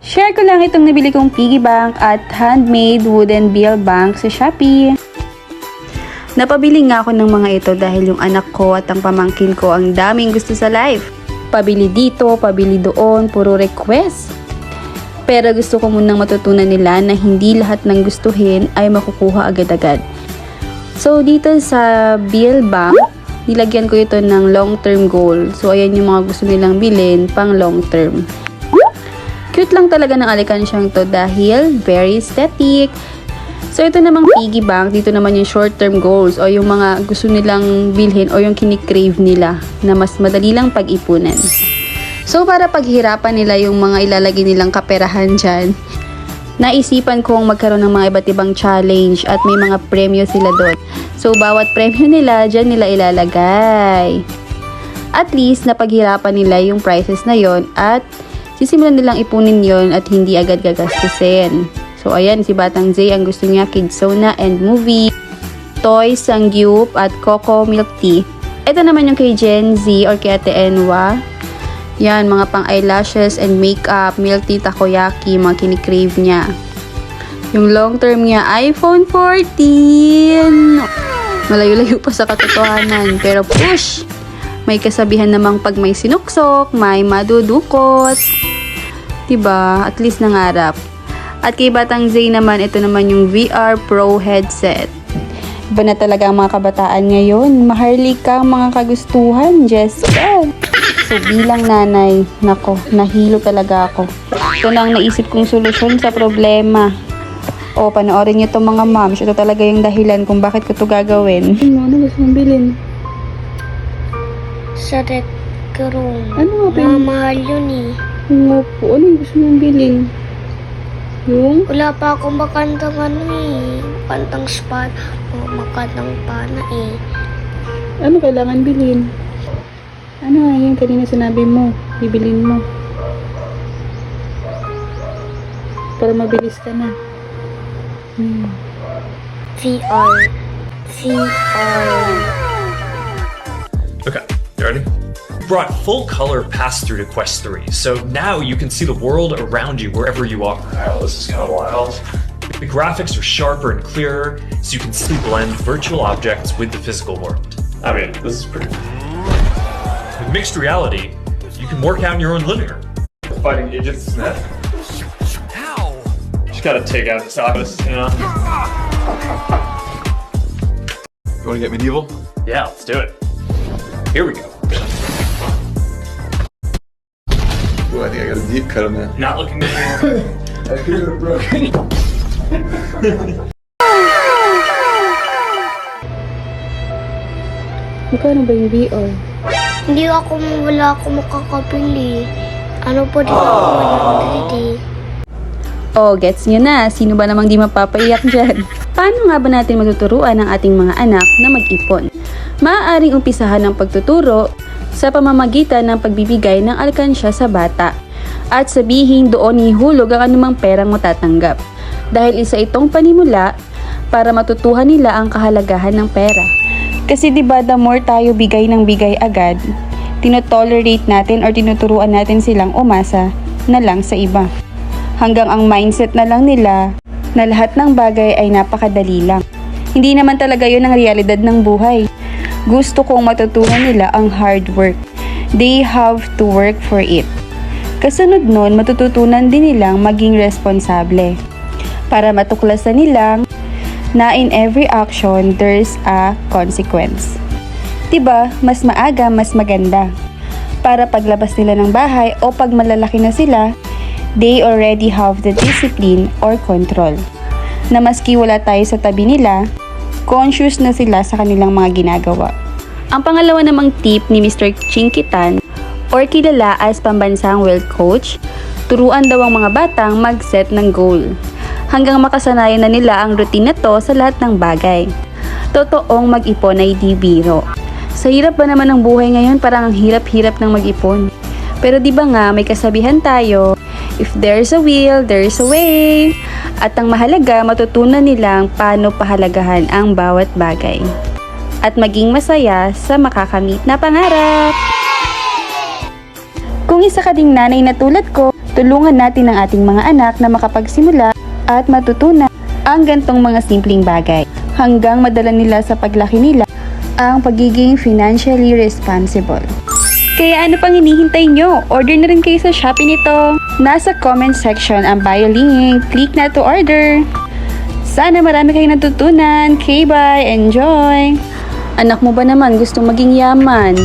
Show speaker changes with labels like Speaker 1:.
Speaker 1: Share ko lang itong nabili kong piggy bank at handmade wooden bill bank sa Shopee. Napabili nga ako ng mga ito dahil yung anak ko at ang pamangkin ko ang daming gusto sa live. Pabili dito, pabili doon, puro request. Pero gusto ko munang matutunan nila na hindi lahat ng gustuhin ay makukuha agad-agad. So dito sa bill bank, nilagyan ko ito ng long-term goal. So ayan yung mga gusto nilang bilhin pang long-term. Cute lang talaga ng alikansiyang to dahil very aesthetic. So ito namang piggy bank, dito naman yung short-term goals o yung mga gusto nilang bilhin o yung kinikrave nila na mas madali lang pag-ipunan. So para paghirapan nila yung mga ilalagay nilang kaperahan dyan, naisipan kong magkaroon ng mga iba't ibang challenge at may mga premyo sila doon. So bawat premyo nila, dyan nila ilalagay. At least napaghirapan nila yung prices na yon at sisimulan nilang ipunin yon at hindi agad gagastusin. So, ayan, si Batang Zay, ang gusto niya, Kidzona and Movie, Toys, Sangyup, at Coco Milk Tea. Ito naman yung kay Gen Z or kay Ate Enwa. Yan, mga pang eyelashes and makeup, milk tea, takoyaki, mga kinikrave niya. Yung long term niya, iPhone 14! Malayo-layo pa sa katotohanan, pero push! May kasabihan namang pag may sinuksok, may madudukot. Diba? At least nangarap. At kay Batang Zay naman, ito naman yung VR Pro headset. Iba na talaga ang mga kabataan ngayon. Maharlika ang mga kagustuhan, Jessica. So bilang nanay, nako, nahilo talaga ako. Ito na ang naisip kong solusyon sa problema. O, panoorin niyo itong mga moms. Ito talaga yung dahilan kung bakit ko ito gagawin. Ano gusto mong bilhin?
Speaker 2: Sa Red Room.
Speaker 1: Ano nga
Speaker 2: Mamahal yun eh.
Speaker 1: Ano po? Ano yung gusto mong bilhin? Yung?
Speaker 2: Wala pa akong makantang ano eh. Makantang spot. O makantang pana eh.
Speaker 1: Ano kailangan bilhin? Ano nga yung kanina sinabi mo? Bibilin mo. Para mabilis ka na.
Speaker 2: VR. VR.
Speaker 3: Okay, you ready? Brought full color pass-through to Quest 3, so now you can see the world around you wherever you are. Wow, this is kind of wild. The graphics are sharper and clearer, so you can still blend virtual objects with the physical world. I mean, this is pretty cool. With mixed reality, you can work out in your own living room. Fighting agents is that? How? Just gotta take out this office, you know?
Speaker 4: You wanna get medieval?
Speaker 3: Yeah, let's do it. Here we go.
Speaker 4: Ooh, I think I got a deep cut on that.
Speaker 3: Not looking good.
Speaker 4: I could have broken.
Speaker 1: Magkano ba yung VR?
Speaker 2: Wala ako makakapili. Ano po din ako manood eh.
Speaker 1: Oh, gets nyo na. Sino ba namang di mapapaiyak dyan? Paano nga ba natin matuturuan ang ating mga anak na mag-ipon? Maaaring umpisahan ang pagtuturo sa pamamagitan ng pagbibigay ng alkansya sa bata at sabihin doon ihulog ang anumang perang matatanggap dahil isa itong panimula para matutuhan nila ang kahalagahan ng pera. Kasi diba the more tayo bigay ng bigay agad, tinotolerate natin or tinuturuan natin silang umasa na lang sa iba. Hanggang ang mindset na lang nila na lahat ng bagay ay napakadali lang. Hindi naman talaga yun ang realidad ng buhay. Gusto kong matutunan nila ang hard work. They have to work for it. Kasunod nun, matututunan din nilang maging responsable. Para matuklasan nilang na in every action, there's a consequence. Diba, mas maaga, mas maganda. Para paglabas nila ng bahay o pag malalaki na sila, they already have the discipline or control. Na maski wala tayo sa tabi nila, conscious na sila sa kanilang mga ginagawa. Ang pangalawa namang tip ni Mr. Chinkitan or kilala as pambansang wealth coach, turuan daw ang mga batang mag-set ng goal. Hanggang makasanayan na nila ang routine na to sa lahat ng bagay. Totoong mag-ipon ay di biro. Sa hirap ba naman ng buhay ngayon, parang ang hirap-hirap ng mag-ipon. Pero di ba nga may kasabihan tayo, if there's a will, there's a way. At ang mahalaga, matutunan nilang paano pahalagahan ang bawat bagay. At maging masaya sa makakamit na pangarap. Kung isa ka ding nanay na tulad ko, Tulungan natin ang ating mga anak na makapagsimula at matutunan ang gantong mga simpleng bagay hanggang madala nila sa paglaki nila ang pagiging financially responsible. Kaya ano pang hinihintay nyo? Order na rin kayo sa Shopee nito. Nasa comment section ang bio link. Click na to order. Sana marami kayong natutunan. Okay, bye. Enjoy! Anak mo ba naman gustong maging yaman?